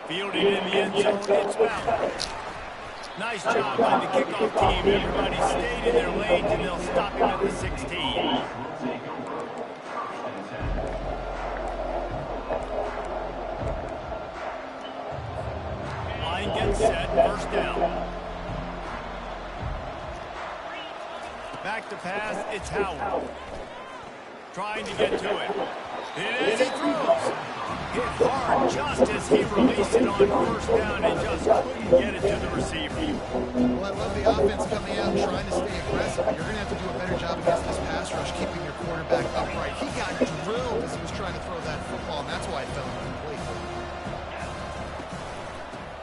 Fielded in the end zone, it's foul. Nice job by the kickoff team. Everybody stayed in their lanes, and they'll stop him at the 16. Line gets set, first down. Back to pass, it's Howard. Trying to get to it. And as he throws, hit hard just as he released it on first down and just couldn't get it to the receiver. Well, I love the offense coming out trying to stay aggressive. You're going to have to do a better job against this pass rush, keeping your quarterback upright. He got drilled as he was trying to throw that football, and that's why it fell incomplete.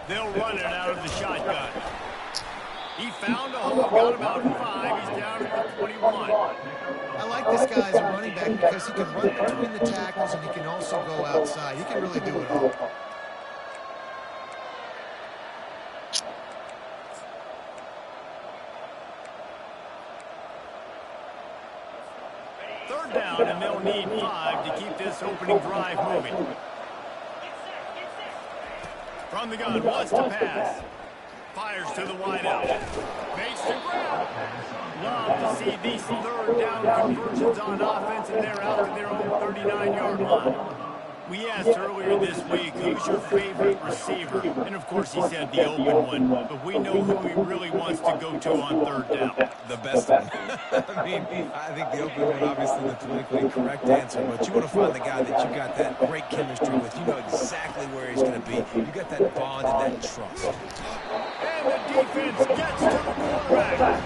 They'll run it out of the shotgun. He found a hole, got about 5. He's down at the 21. I like this guy as a running back because he can run between the tackles and he can also go outside. He can really do it all. Third down, and they'll need 5 to keep this opening drive moving. From the gun, wants to pass. Fires to the wideout. Makes the grab. Love to see these third down conversions on offense, and they're out to their own 39-yard line. We asked earlier this week, who's your favorite receiver? And, of course, he said the open one. But we know who he really wants to go to on third down. The best one. I mean, I think the open one, obviously, the politically correct answer. But you want to find the guy that you got that great chemistry with. You know exactly where he's going to be. You got that bond and that trust. And the defense gets to the quarterback.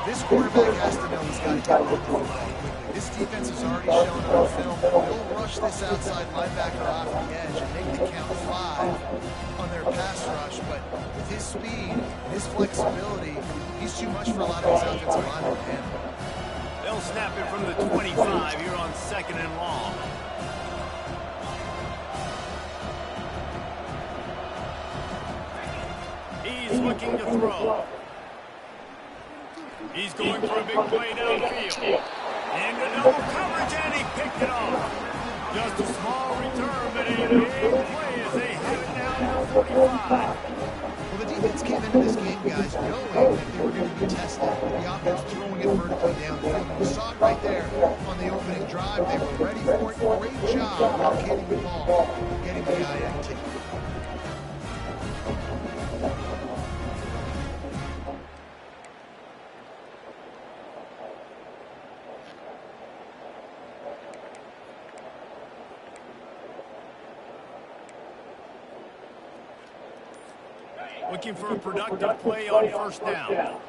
This quarterback has to know he's got to get rid of the football quickly. This defense has already shown on film they'll rush this outside linebacker off the edge and make the count 5 on their pass rush. But with his speed and his flexibility, he's too much for a lot of his offensive linemen to handle. They'll snap it from the 25 here on 2nd and long. He's looking to throw. He's going for a big play downfield. Into double coverage, and he picked it off. Just a small return, but a big play as they have it down to 45. Well, the defense came into this game, guys, knowing that they were going to be tested. The offense throwing it vertically downfield. You saw it right there on the opening drive. They were ready for it. Great job locating the ball, getting the INT. Looking for a productive play on first down.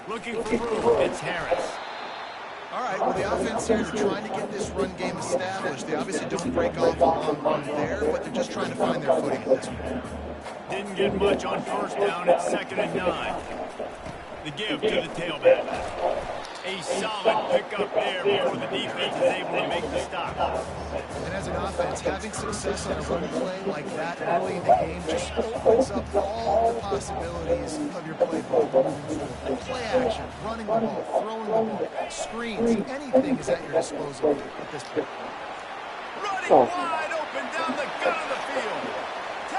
Looking for proof. It's Harris. All right, well, the offense here is trying to get this run game established. They obviously don't break off a long run there, but they're just trying to find their footing at this point. Didn't get much on first down. It's 2nd and 9. The give to the tailback. A solid pickup there before the defense is able to make the stop. And as an offense, having success on a run play like that early in the game just opens up all the possibilities of your playbook moving forward. Play action, running the ball, throwing the ball, screens, anything is at your disposal at this point. Running wide open down the gut of the field. 10.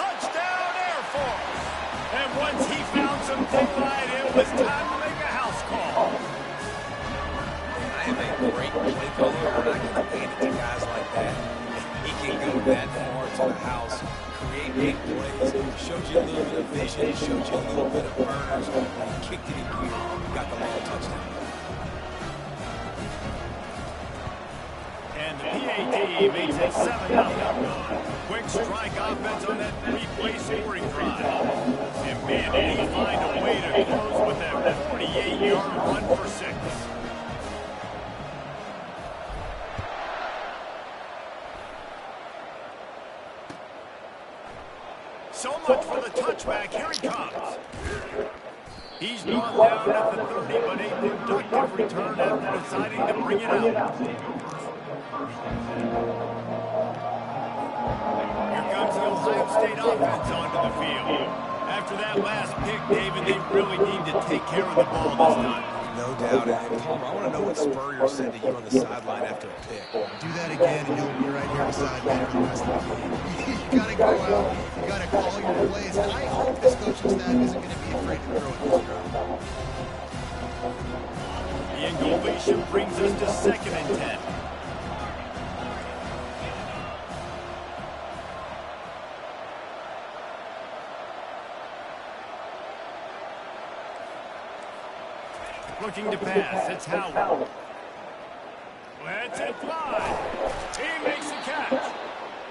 Touchdown Air Force. And once he found some daylight, it was time to make a house call. I am a great play caller. We're not going to hand it to guys like that. He can go that far to the house, create big plays, showed you a little bit of vision, showed you a little bit of burners, and he kicked it in gear, got the long touchdown. And the PAT makes it 7-0. Quick strike offense on that 3-play scoring drive. And man, did he find a way to close with that 48-yard run for 6. So much for the touchback. Here he comes. He's brought down at the 30, but a productive return after deciding to bring it out. Here comes the Ohio State offense onto the field. After that last pick, David, they really need to take care of the ball this time. No doubt. And Palmer, I want to know what Spurrier said to you on the sideline after a pick. Do that again, and you'll be right here beside me for the rest of the game. You got to go out. You got to call your plays. And I hope this coaching staff isn't going to be afraid to throw it this drive. The incompletion brings us to 2nd and 10. Looking to pass, it's Howard. Let's it fly. He makes the catch.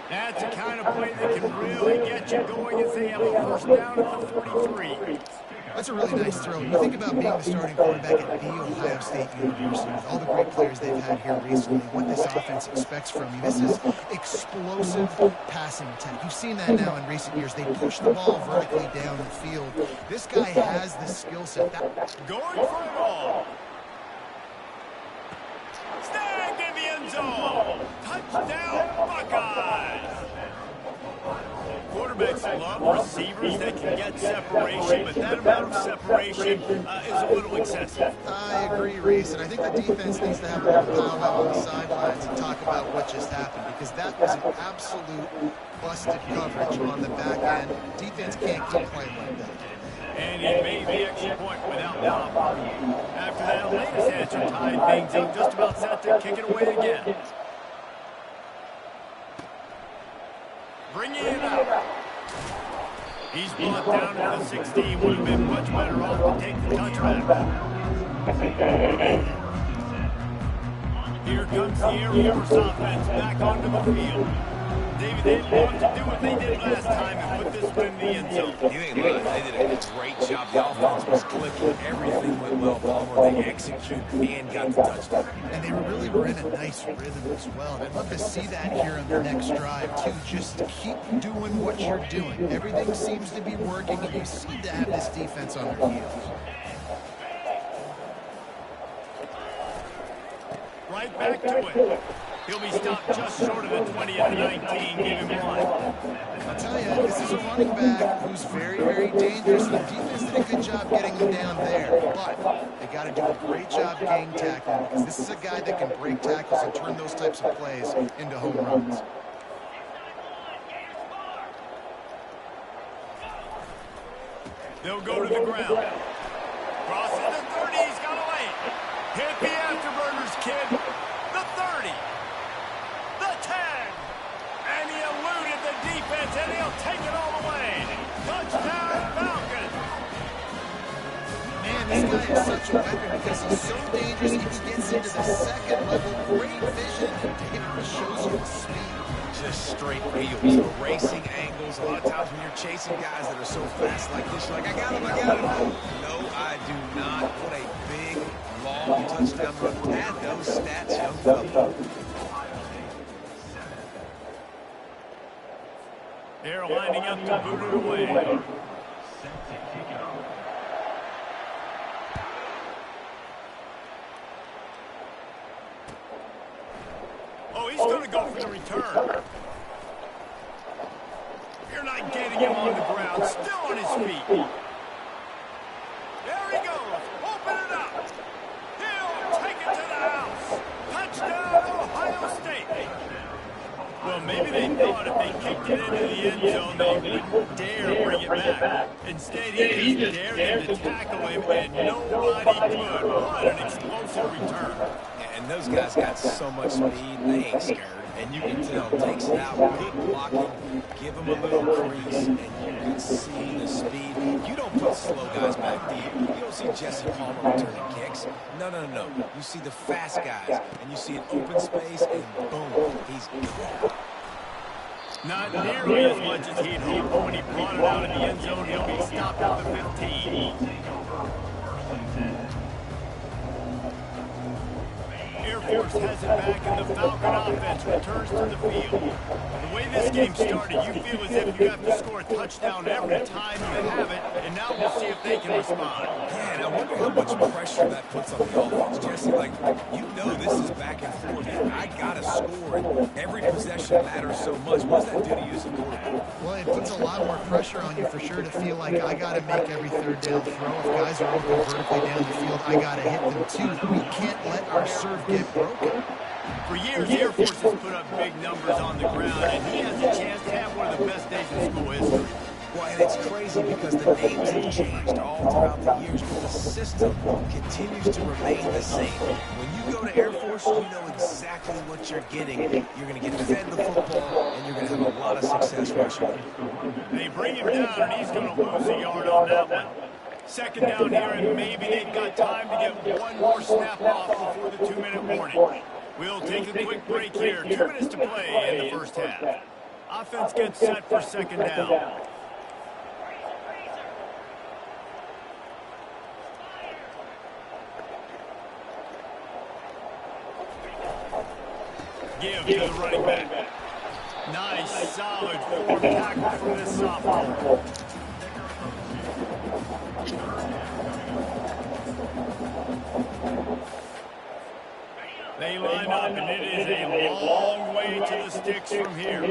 That's the kind of play that can really get you going as they have a first down at the 43. That's a really nice throw. You think about being the starting quarterback at The Ohio State University with all the great players they've had here recently, what this offense expects from you. This is explosive passing attack. You've seen that now in recent years. They push the ball vertically down the field. This guy has the skill set. Going for it all. Snagged in the end zone. Touchdown, Buckeyes. Quarterbacks love receivers that can get separation, but that amount of separation is a little excessive. I agree, Reese, and I think the defense needs to have a little powwow on the sidelines and talk about what just happened, because that was an absolute busted coverage on the back end. Defense can't keep playing like that. And he made the extra point without problem. After that latest answer tied things up, just about set to kick it away again. Bringing it out. He's brought down to the 16. Would have been much better off to take the touchback. Here comes the Air Force offense back onto the field. David, they want to do what they did last time and put this one in the end zone. You ain't lying. They did a great job. The offense was clicking. Everything went well. Palmer, they executed and got the touchdown. And they really were in a nice rhythm as well. And I'd love to see that here on the next drive, too. Just keep doing what you're doing. Everything seems to be working, and you seem to have this defense on their heels. Right back to it. He'll be stopped just short of the 20 at the 19. Give him one. I'll tell you, this is a running back who's very, very dangerous. The defense did a good job getting him down there, but they got to do a great job gang tackling, because this is a guy that can break tackles and turn those types of plays into home runs. They'll go to the ground. Crosses the 30. He's got a lane. Hit the afterburners, kid. The 30. The 10. And he eluded the defense, and he'll take it all the way. Touchdown, Falcons. Man, this guy is such a weapon because he's so dangerous. He gets into the second level. Great vision, and David shows you the speed. Just straight wheels, racing angles. A lot of times when you're chasing guys that are so fast like this, you're like, I got him. No, I do not. What a big, long touchdown run. Add those stats, young fella. They're lining up to boot it away. Oh, he's going to go for the return. You're not getting him on the ground. Still on his feet. There he goes. Open it up. He'll take it to the house. Touchdown, Ohio State. Well, maybe they thought if they kicked it into the end zone, they wouldn't dare bring it back. Instead, he just dared them to tackle him, and nobody could. What an explosive return. And those guys got so much speed, they ain't scared. And you can tell, takes it out, good blocking, give them a little crease, and you can see the speed. You don't put slow guys back deep. You don't see Jesse Palmer returning kicks. No. You see the fast guys, and you see an open space, and boom, he's gone. Not nearly as much as he'd hoped. When he brought it out of the end zone, he'll be stopped at the 15. Air Force has it back, and the Falcon offense returns to the field. The way this game started, you feel as if you have to score a touchdown every time you have it, and now we'll see if they can respond. Yeah, and I wonder how much pressure that puts on the offense, Jesse. Like, you know this is back and forth. I got to score, and every possession matters so much. What does that do to you as a quarterback? Well, Well, it puts a lot more pressure on you for sure to feel like I got to make every third down throw. If guys are open vertically down the field, I got to hit them too. We can't let our serve get broken. For years, the Air Force has put up big numbers on the ground, and he has a chance to have one of the best days in school history. Well, and it's crazy because the names have changed all throughout the years, but the system continues to remain the same. When you go to Air Force, you know exactly what you're getting. You're going to get fed the football, and you're going to have a lot of success rushing. They bring him down, and he's going to lose a yard on that one. Second down here, and maybe they've got time to get one more snap off before the 2-minute warning. We'll take a quick break here. 2 minutes to play in the first half. Offense gets set for second down. Give to the running back. Nice, solid forward tackle from this sophomore. They line up, and it is a long way to the sticks from here.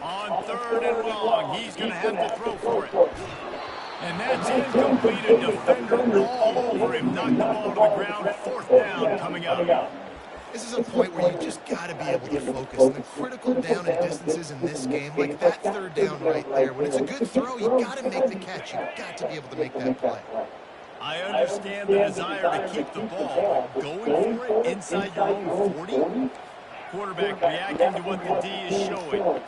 On third and long, he's going to have to throw for it. And that's incomplete. A defender all over him. Knocked the ball to the ground. Fourth down coming up. This is a point where you just got to be able to focus. And the critical down and distances in this game, like that third down right there, when it's a good throw, you got to make the catch. You got to be able to make that play. I understand the desire to keep the ball, but going for it inside your own 40? Quarterback reacting to what the D is showing.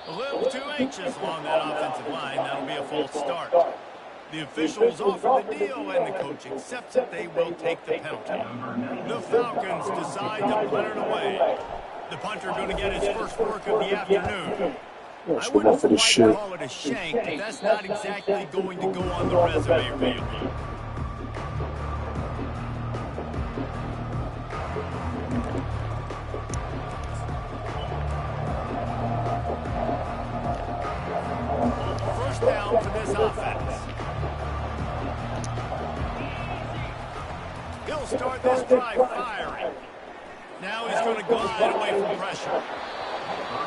A little too anxious along that offensive line. That'll be a false start. The officials offer the deal, and the coach accepts it. They will take the penalty. The Falcons decide to punt it away. The punter going to get his first work of the afternoon. I wouldn't quite call it a shank, but that's not exactly going to go on the resume reel. First down for this offense. He'll start this drive firing. Now he's going to glide away from pressure.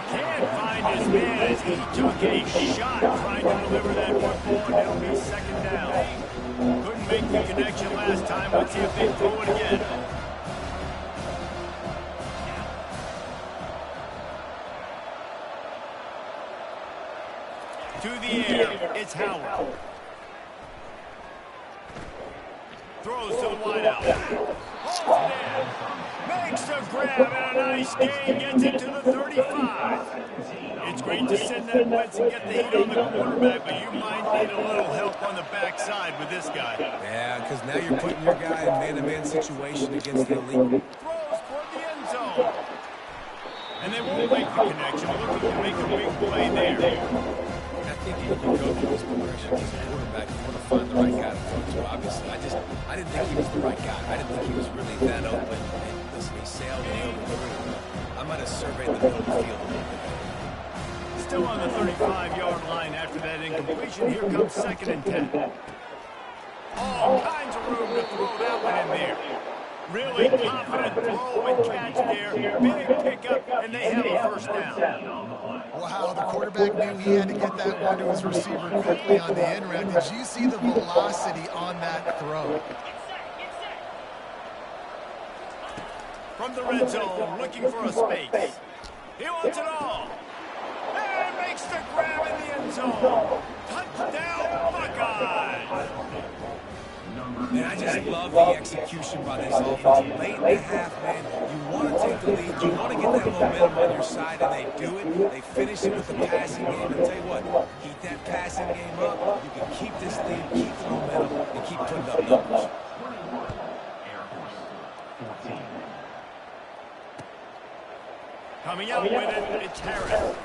Can't find his man as he took a shot trying to deliver that football, and it'll be second down. Couldn't make the connection last time. Let's see if they throw it again. To the air, it's Howard. Throws to the wideout. Holds it in. Makes a grab and a nice gain. Gets it to the 35. It's great to send that blitz and get the heat on the quarterback, but you might need a little help on the backside with this guy. Yeah, because now you're putting your guy in man-to-man situation against the elite. Throws for the end zone. And they won't make the connection. Looking to make a big play there. I think when you go through this progression as a quarterback, you want to find the right guy to throw to. Obviously, I didn't think he was the right guy. I didn't think he was really that open. And listen, he sailed me over through. I might have surveyed the middle of the field a little bit. Still on the 35-yard line after that incompletion. Here comes second and 10. All kinds of room to throw that one in there. Really confident throw and catch there. Big pickup, and they have a first down. Wow, the quarterback knew he had to get that one to his receiver quickly on the end round. Did you see the velocity on that throw? From the red zone, looking for a space. He wants it all. And makes the grab in the end zone. Touchdown, Buckeyes. Man, I just love the execution by this offense. Late in the half, man, you want to take the lead. You want to get that momentum on your side, and they do it. They finish it with the passing game. And tell you what, keep that passing game up. You can keep this lead, keep the momentum, and keep putting up numbers. Coming out with it, it's Harris.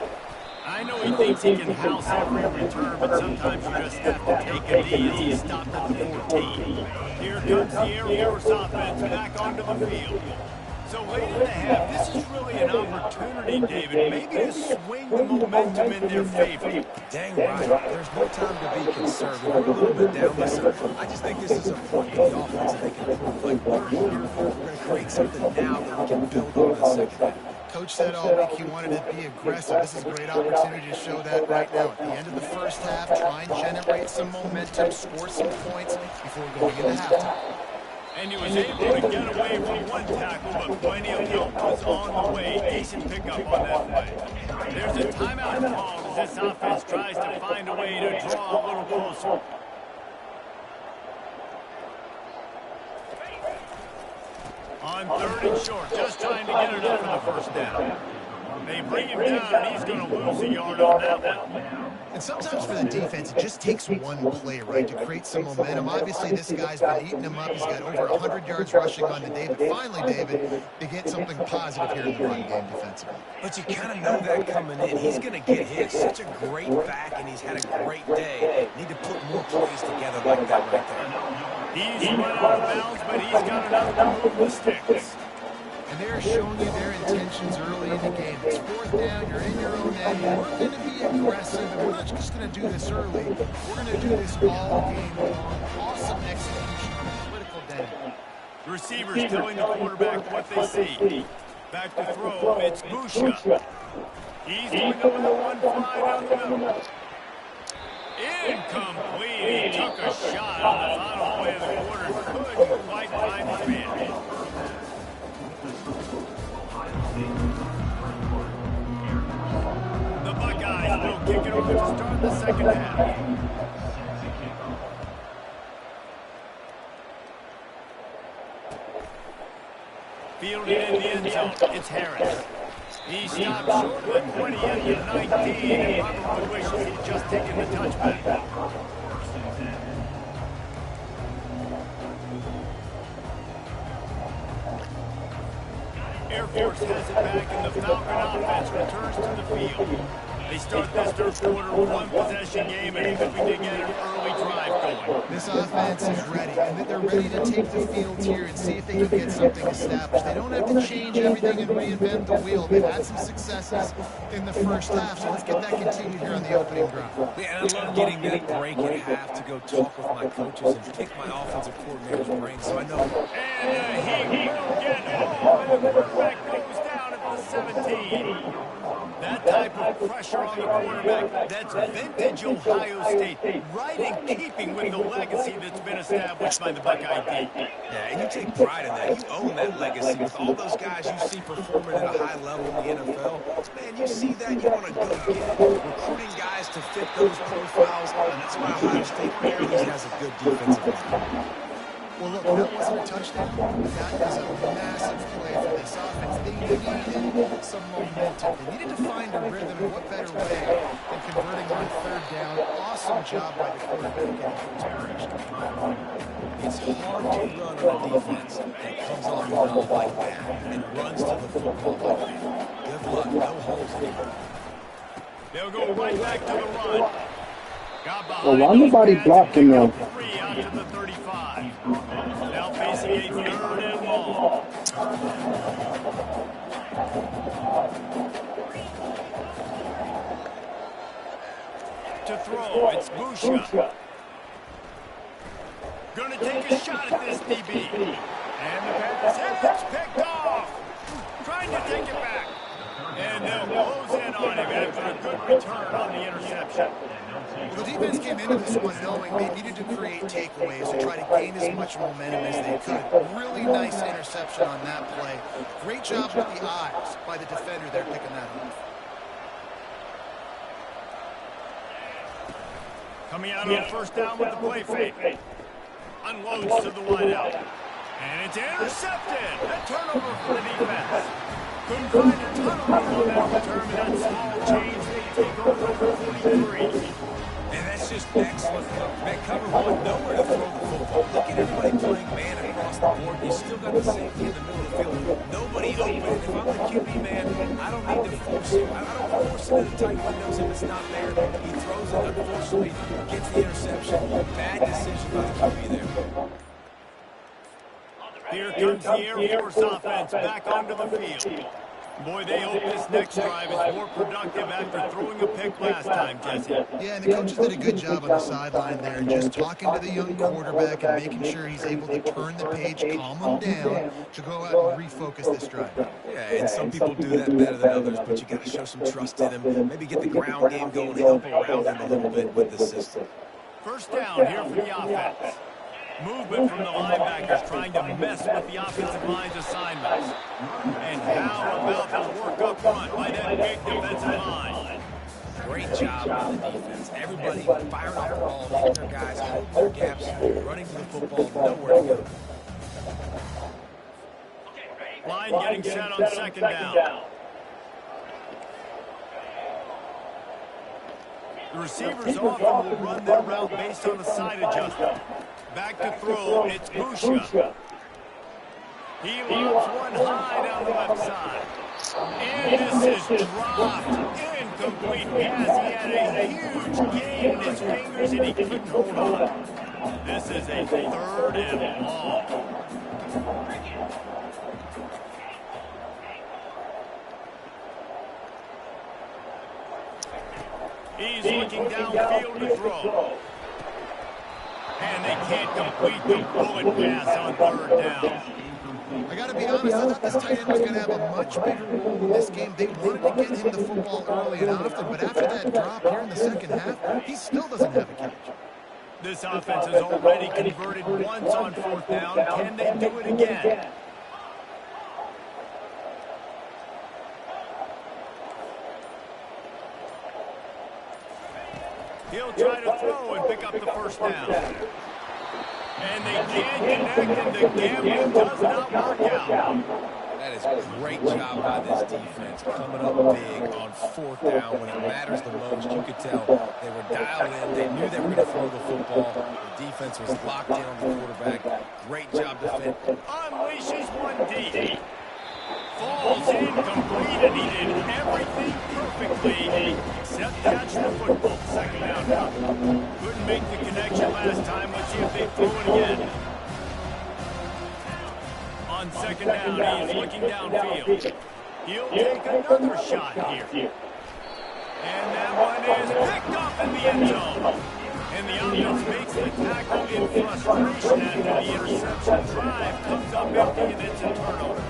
I know he thinks he can house every return, but sometimes you just have to take a knee as he stopped at the 14. Here comes the Air Force offense back onto the field. So late in the half, this is really an opportunity opportunity, David, maybe to swing the momentum in their favor. Dang right. There's no time to be conservative. We're a little bit down. Listen, I just think this is a point to the offense that they can improve. Like, we're here, we're going to create something now that we can build on in the second half. Coach said all week he wanted to be aggressive. This is a great opportunity to show that right now. At the end of the first half, try and generate some momentum, score some points before going into halftime. And he was able to get away from one tackle, but plenty of help was on the way. Decent pickup on that play. There's a timeout called as this offense tries to find a way to draw a little closer. On 3rd and short, just trying to get it up for the first down. They bring him down, and he's going to lose a yard on that one. And sometimes for the defense, it just takes one play, right, to create some momentum. Obviously, this guy's been eating him up. He's got over 100 yards rushing on the day. But finally, David, they get something positive here in the run game defensively. But you kind of know that coming in. He's going to get hit. Such a great back, and he's had a great day. Need to put more plays together like that right there. He's run out of bounds, but he's got enough to move the sticks. And they're showing you their intentions early in the game. It's 4th down, you're in your own end. We're going to be aggressive, and we're not just going to do this early. We're going to do this all game long. Awesome execution on a critical down. The receivers telling the quarterback what they see. Back to throw, it's Busha. He's going to win the 1 fly down the middle. Incomplete. He took a shot on the final play of the quarter. Couldn't quite find his man. The Buckeyes will kick it off to start the second half. Fielded in the end zone, it's Harris. He stopped short of the 20 at the 19 and probably wishes he'd just taken the touchback. Air Force has it back, and the Falcon offense returns to the field. They start this 3rd quarter with 1-possession game and hoping to get an early drive going. This offense is ready, and they're ready to take the field here and see if they can get something established. They don't have to change everything and reinvent the wheel. They've had some successes in the first half, so let's get that continued here on the opening drive. Yeah, and I love getting that break at half to go talk with my coaches and pick my offensive coordinator's brain so I know. And he will get home, and the quarterback goes down at the 17. That type of pressure on the quarterback, that's vintage Ohio State, right in keeping with the legacy that's been established by the Buckeye D. Yeah, and you take pride in that. You own that legacy with all those guys you see performing at a high level in the NFL. Man, you see that, you want to go get it. Recruiting guys to fit those profiles, and that's why Ohio State always has a good defensive line. Well, look, that wasn't a touchdown. That is a massive play for this offense. They needed some momentum. They needed to find a rhythm, and what better way than converting on 3rd down. Awesome job by the quarterback getting to his It's hard to run on a defense that comes on the ball like that and runs to the football like that. Good luck. No holes anymore. They'll go right back to the run. Well, why nobody blocking them? 3 out to the 35. Now facing a 3rd and long. To throw, it's Busha. Gonna take a shot at this DB. And the pass is picked off. Trying to take it back. And they'll close in on him after a good return on the interception. Well, the defense came into this one knowing they needed to create takeaways to try to gain as much momentum as they could. Really nice interception on that play. Great job with the eyes by the defender there picking that off. Coming out on 1st down with the play fake. Unloads to the wideout. And it's intercepted. A turnover for the defense. Couldn't find a ton of room on that return, but that small change they take over 43. And that's just excellent. Man, cover one, nowhere to throw the football. Look at everybody playing man across the board. You still got the safety in the middle of the field. Nobody open. If I'm the QB man, I don't need to force him. I don't force him into tight windows if it's not there. He throws it, unfortunately, gets the interception. Bad decision by the QB there. Here comes the Air Force offense back onto the field. Boy, they hope this next drive is more productive after throwing a pick last time, Jesse. Yeah, and the coaches did a good job on the sideline there, just talking to the young quarterback and making sure he's able to turn the page, calm him down to go out and refocus this drive. Yeah, and some people do that better than others, but you got to show some trust in him. Maybe get the ground game going, help around him a little bit with the system. First down here for the offense. Movement from the linebackers trying to mess with the offensive line's assignments. And how about the work up front by that big defensive line? Great job by the defense. Everybody firing off the ball, hitting their guys, holding their gaps, running to the football, nowhere to go. Line getting set on second down. The receivers often will run their route based on a side adjustment. Back to throw, it's Busha. He lobs one high down the left side. And this is dropped. Incomplete pass. He had a huge gain in his fingers and he couldn't hold on. This is a 3rd and long. He's looking downfield to throw. And they can't complete the bullet pass on 3rd down. I got to be honest, I thought this tight end was going to have a much bigger role in this game. They wanted to get him the football early and often, but after that drop here in the second half, he still doesn't have a catch. This offense has already converted once on 4th down. Can they do it again? He'll try to throw and pick up the first down. And they can't connect, and the gambling does not work out. That is a great job by this defense, coming up big on 4th down when it matters the most. You could tell they were dialed in. They knew they were going to throw the football. The defense was locked in on the quarterback. Great job defending. Unleashes one deep. Falls incomplete, and he did everything perfectly except catch the football. Second down. Couldn't make the connection last time. Let's see if they throw it again. On second down, he's looking downfield. He'll take another shot here. And that one is picked up in the end zone. And the offense makes the tackle in frustration after the interception. Drive comes up empty, and it's a turnover.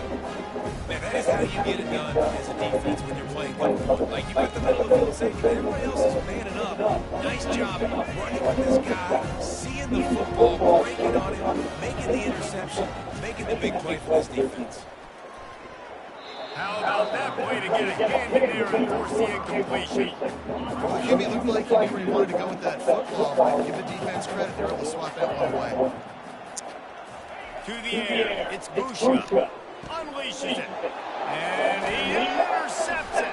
Man, that is how you get it done as a defense when you're playing good. Like, you've got the middle of the field safety, but everybody else is manning up. Nice job running with this guy, seeing the football, breaking on him, making the interception, making the big play for this defense. How about that way to get a hand in there and force the incompletion? Well, Jimmy looked like he knew where he wanted to go with that football, but give the defense credit. They're able to swat that one away. To the air, it's Busha. Unleashes it. And he intercepts it.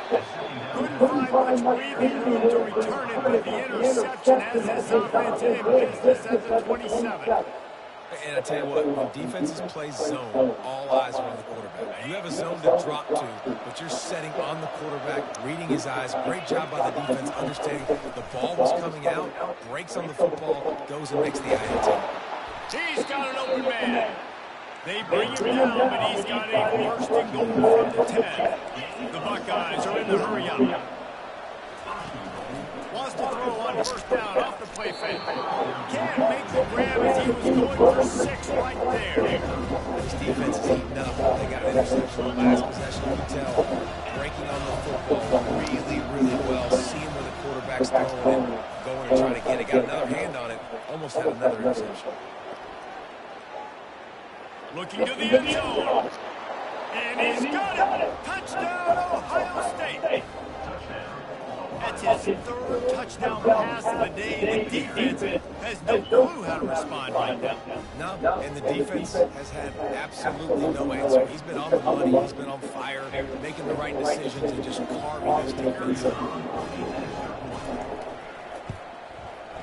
Couldn't find much breathing room to return it, but the interception has this offense in business at the 27. And I tell you what, when defenses play zone, all eyes are on the quarterback. You have a zone to drop to, but you're setting on the quarterback, reading his eyes. Great job by the defense, understanding the ball was coming out, breaks on the football, goes and makes the INT. He's got an open man. They bring him down, but he's got a 1st and goal from the 10. The Buckeyes are in the hurry-up. Wants to throw on 1st down off the play fake. Can't make the grab as he was going for 6 right there. This defense is eating up. They got an interception on the last possession. You can tell. Breaking on the football really, really well. Seeing where the quarterback's throwing it, going and trying to get it. Got another hand on it. Almost had another interception. Looking to the end zone. And he's got it. Touchdown, Ohio State. That's his 3rd touchdown pass of the day. The defense has no clue how to respond right now. No, and the defense has had absolutely no answer. He's been on the money. He's been on fire, making the right decisions and just carving this defense up.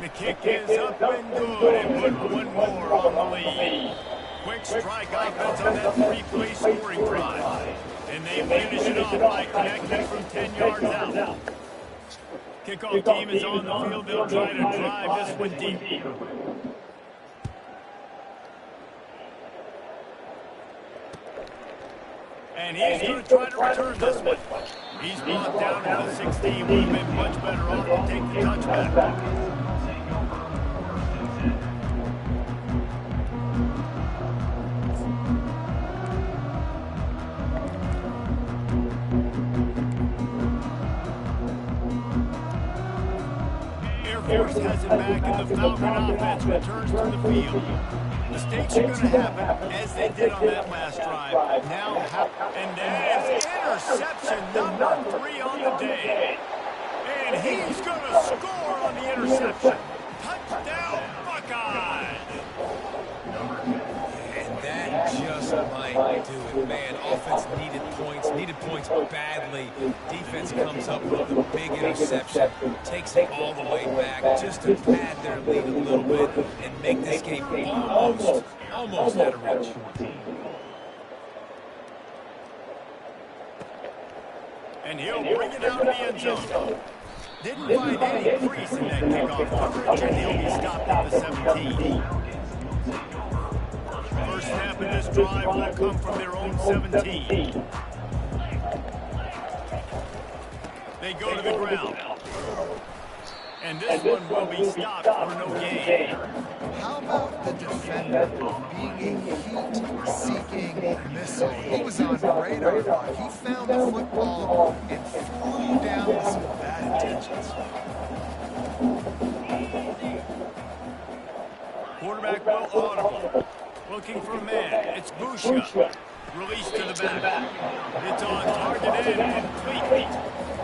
The kick is up and good, and put one more on the lead. Quick strike offense on that 3-play scoring drive. And they finish it off by connecting from 10 yards out. Kickoff team is on the field. They'll try to drive this one deep. And he's going to try to return this one. He's brought down to the 16. Would have been much better off to take the touchback. Force has it back, and the Falcon offense returns to the field. Mistakes are going to happen, as they did on that last drive. Now, and that is interception number 3 on the day. And he's going to score on the interception. Touchdown, Buckeyes! And that just might do it, man. Offense needed points badly. Defense comes up with a big interception, takes it all the way back just to pad their lead a little bit and make this game almost out of reach. And he'll bring it out of the end zone. Didn't find any crease in that kickoff coverage, and he'll be stopped at the 17. First snap in this drive will come from their own 17. They go to the ground. And this one will be stopped for no gain. How about the defender being a heat-seeking missile? He was on radar. He found the football and flew down with some bad intentions. Quarterback will audible. Looking for a man. It's Busha. Released to the back. It's on target and complete.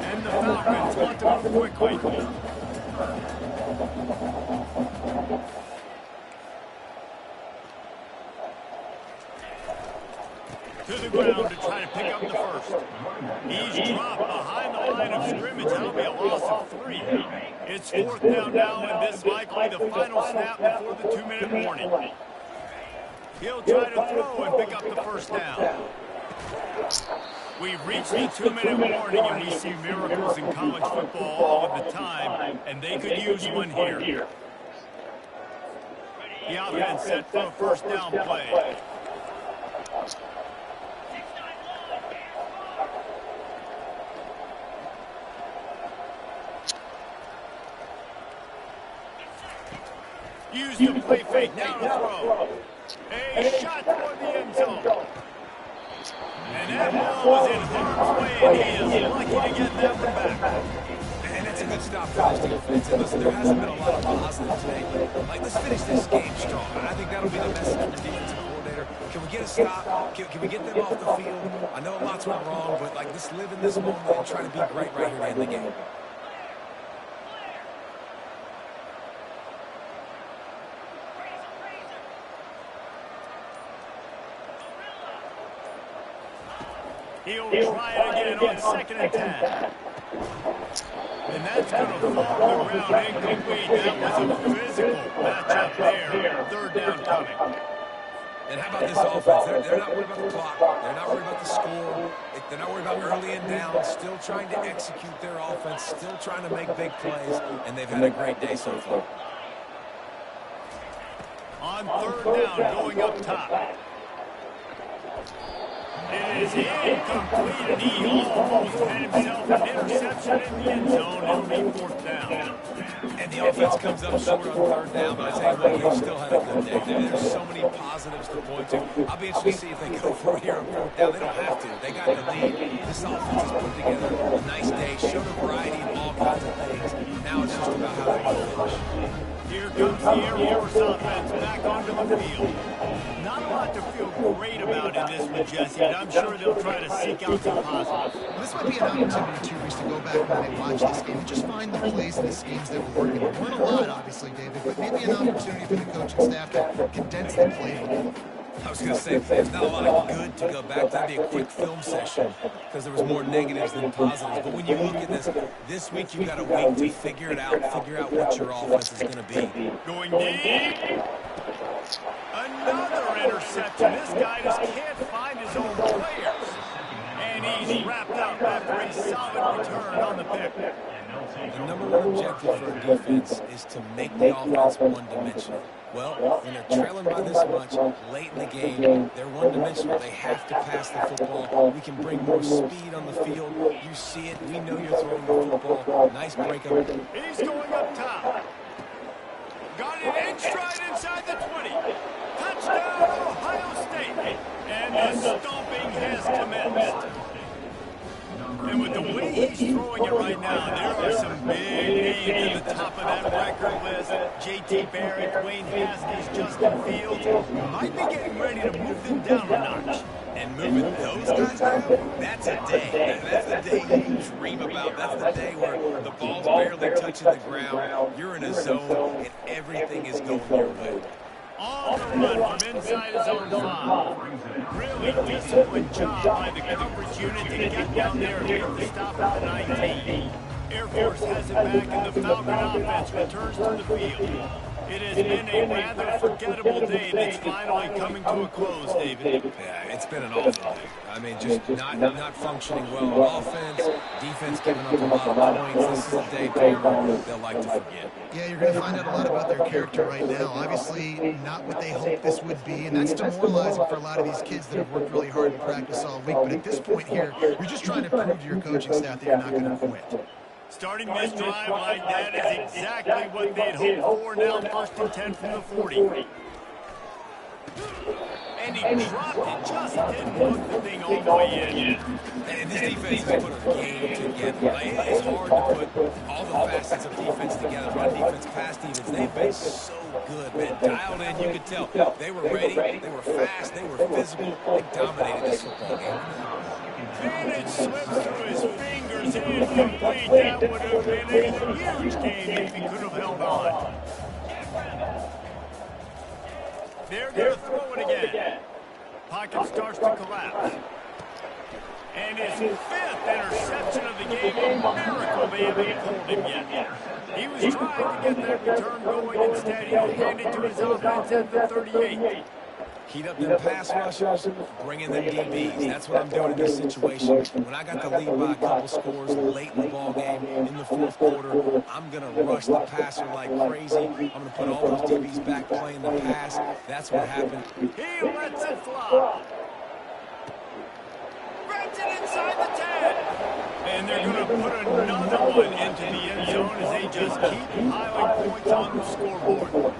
And the Falcons want to move quickly. To the ground to try to pick up the first. He's dropped behind the line of scrimmage. That'll be a loss of 3. It's 4th down now, and this likely the final snap before the 2-minute warning. He'll try to throw and pick up the first down. We've reached the 2-minute warning, and we see miracles in college football all of the time, and they could use one here. The offense set for a first down play. Use the play fake, now to throw. A shot toward the end zone. And that ball was in harm's way, and he is lucky to get that one back. And it's a good stop for this defense. And listen, there hasn't been a lot of positive today. Like, let's finish this game strong. And I think that'll be the message from the defensive coordinator. Can we get a stop? Can we get them off the field? I know lots went wrong, but, like, let's live in this moment and try to be great right here to end the game. He'll try it again on 2nd and 10. And that's going to fall to the ground incomplete. That was a physical matchup there. 3rd down coming. And how about this offense? They're not worried about the clock. They're not worried about the score. They're not worried about early and down. Still trying to execute their offense. Still trying to make big plays. And they've had a great day so far. On 3rd down, going up top. It is incomplete, and he almost had himself an interception in the end zone. It'll be 4th down. And the offense comes up short on 3rd down, but I tell you what, they still had a good day. There's so many positives to point to. I'll be interested to see if they go for it here on 4th down. They don't have to. They got the lead. This offense has put together a nice day, showed a variety of all kinds of things. Now it's just about how they're going to finish. Here comes the Air Force offense back onto the field. Not a lot to feel great about in this one, Jesse, but I'm sure they'll try to seek out some positives. This might be an opportunity, too, Reese, to go back and watch this game and just find the plays and the schemes that were working. There weren't a lot, obviously, David, but maybe an opportunity for the coaching staff to condense the playbook. I was going to say, there's not a lot of good to go back. That'd be a quick film session because there was more negatives than positives. But when you look at this week you've got a week to figure it out, figure out what your offense is going to be. Going deep. Another interception. This guy just can't find his own players. And he's wrapped up after a solid return on the pick. The number one objective for a defense is to make the offense one-dimensional. Well, when they're trailing by this much late in the game, they're one-dimensional. They have to pass the football. We can bring more speed on the field. You see it. We know you're throwing the football. Nice breakup. He's going up top. Got it in stride inside the 20. Touchdown, Ohio State. And the stomping has commenced. And with the way he's throwing it right now, there are some big names at the top of that record list. J.T. Barrett, Dwayne Haskins, Justin Fields might be getting ready to move them down a notch. And moving those guys down, that's a day. That's the day you dream about. That's the day where the ball's barely touching the ground. You're in a zone, and everything is going your way. On the run from inside his own 5. Really disciplined job by the coverage unit to get down there and make the stop at the 19. Air Force has it back, and the Falcon offense returns to the field. It has been a rather forgettable day that's finally coming to a close, David. Yeah, it's been an awful day. I mean, just not functioning well on offense, defense giving up a lot of points. This is a day probably they'll like to forget. Yeah, you're going to find out a lot about their character right now. Obviously, not what they hoped this would be, and that's demoralizing for a lot of these kids that have worked really hard in practice all week. But at this point here, you're just trying to prove to your coaching staff that you're not going to quit. Starting this drive like that is exactly what they'd hoped for. Now 1st and 10 from the 40. And he dropped it, just didn't hook the thing all the way in. And this defense has put a game together. It's hard to put all the facets of defense together. Run defense, pass defense. They've been so good, man. Dialed in, you could tell. They were ready, they were fast, they were physical. They dominated this football game. And it slipped through his fingers, incomplete. That would have been a huge game if he could have held on. They're going to throw it again. Pocket starts to collapse. And his 5th interception of the game, a miracle they haven't pulled him yet. He was trying to get that return going. Instead, he'll hand it to his offense at the 38. Heat up them pass rushers, bring in them DBs. That's what I'm doing in this situation. When I got the lead by a couple scores late in the ball game, in the 4th quarter, I'm going to rush the passer like crazy. I'm going to put all those DBs back playing the pass. That's what happened. He lets it fly. Grabs it inside the 10. And they're going to put another one into the end zone as they just keep piling points on the scoreboard.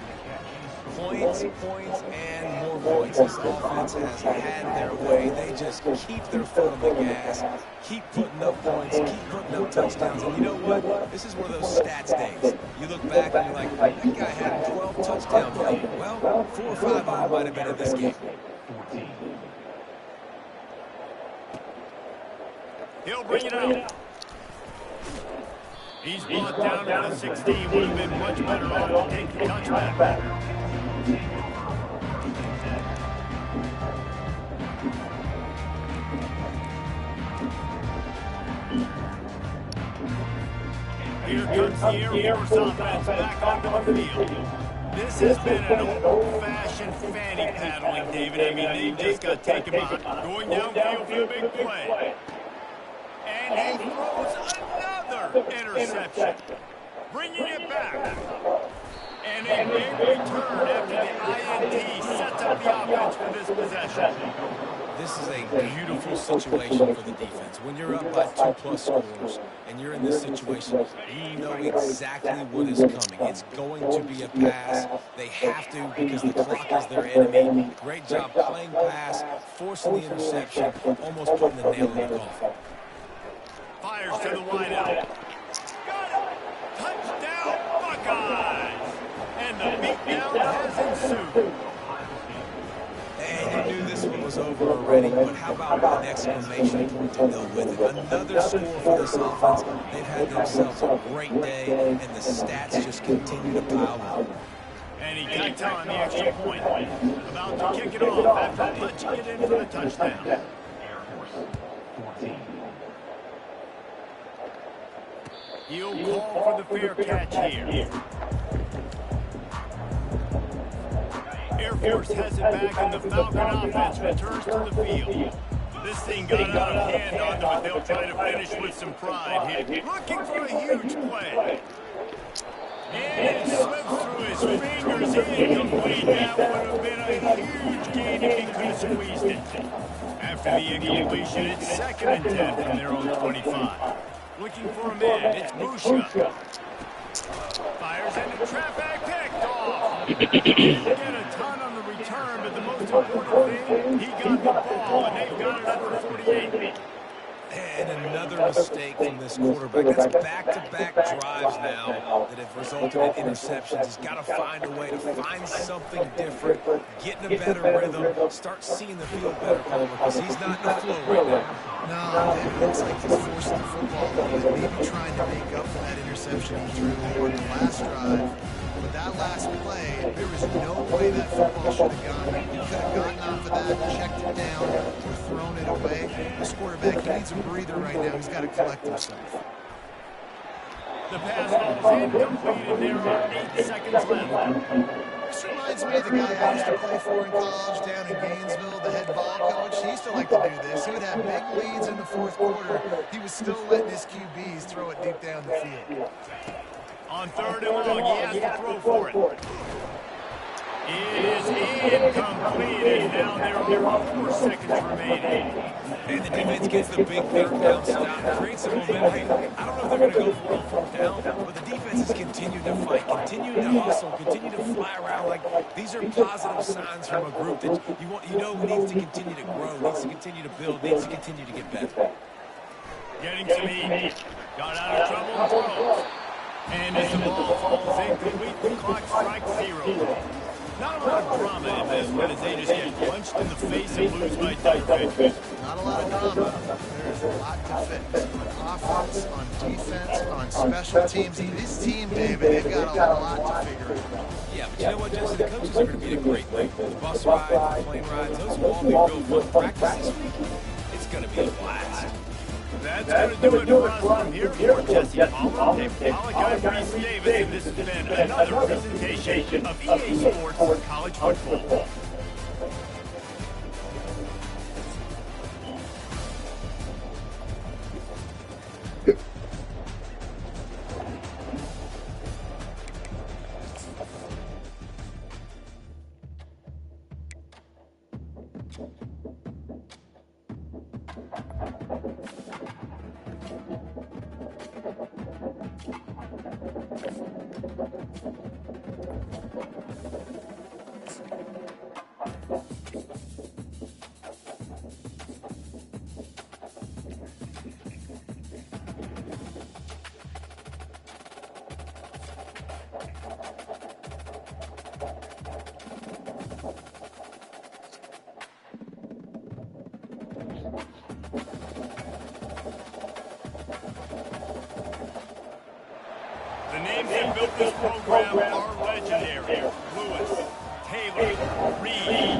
Points, and more points. This offense has had their way. They just keep their foot on the gas, keep putting up points, keep putting up touchdowns. And you know what? This is one of those stats days. You look back and you're like, that guy had 12 touchdowns. Well, 4 or 5 of them might have been in this game. He'll bring it out. He's brought down to the 16. Would have been much better off to take the touchback. Here comes the Air Force offense back onto the field. This has been an old-fashioned fanny paddling, David. I mean, they just got taken out. Going downfield for a big play. And he throws another interception. Bringing it back. And a big return after the INT sets up the offense for this possession. This is a beautiful situation for the defense. When you're up by 2+ scores and you're in this situation, you know exactly what is coming. It's going to be a pass. They have to because the clock is their enemy. Great job playing pass, forcing the interception, almost putting the nail in the coffin. Fires to the wideout. Got it! Touchdown, Buckeyes! And the beatdown has ensued. And you knew this one was over already, but how about an exclamation point to go with it? Another score for this offense. They've had themselves a great day, and the stats just continue to pile up. And he got on the extra point. About to kick it off after punching it in for the touchdown. He'll call for the fair catch here. Air Force has it back, and the Falcon offense returns to the field. This thing got out of hand on them, but they'll try to finish with some pride here. Looking for a huge play. And it slips through his fingers. Incomplete. That would have been a huge gain if he could have squeezed it. After the incompletion, it's 2nd and 10 from their own 25. Looking for a man. It's Busha. Fires into traffic. Picked off. Didn't get a ton on the return, but the most important thing, he got the ball, and they've got it at the 48. And another mistake from this quarterback. That's back-to-back drives now that have resulted in interceptions. He's got to find a way to find something different, get in a better rhythm, start seeing the field better, Palmer, because he's not in the flow right now. No, it looks like he's forcing the football, maybe trying to make up for that interception he threw on the last drive. But that last play, there was no way that football should have gone. He could have gotten off of that, checked it down, or thrown it away. This quarterback, he needs a breather right now. He's got to collect himself. The pass ball is incomplete, and there are 8 seconds left. This reminds me of the guy I used to play for in college down in Gainesville, the head ball coach. He used to like to do this. He would have big leads in the fourth quarter. He was still letting his QBs throw it deep down the field. On 3rd and long, he has to throw for it. It is incomplete, and now there are 4 seconds remaining. And the defense gets the big 3rd down stop, creates some momentum. Hey, I don't know if they're going to go for it on 4th down, but the defense has continued to fight, continued to hustle, continued to fly around. Like, these are positive signs from a group that you know needs to continue to grow, needs to continue to build, needs to continue to get better. Getting some heat. Got out of trouble and throws. And as the ball falls incomplete, the clock strikes 0. Not a lot of drama in this one as they just get punched in the face and lose by 10 pitches. Not a lot of drama. There's a lot to fix. On offense, on defense, on special teams. This team, David, they've got a lot to figure out. Yeah, but you know what, Jesse? The coaches are going to be a great thing. The bus rides, the plane rides, those will all be real fun. Practice this week, it's going to be a blast. That's going to do it for us from here for Jesse Palmer, Dave Pollock, I'm Reese Davis, and this has been another presentation of EA Sports College Football. The names that built this program are legendary. Lewis, Taylor, Reed,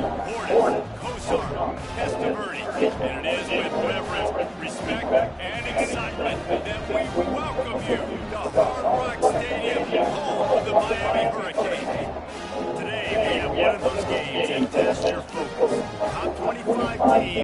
Gordon, Kosar, Testaverde. And it is with reverence, respect, and excitement that we welcome you to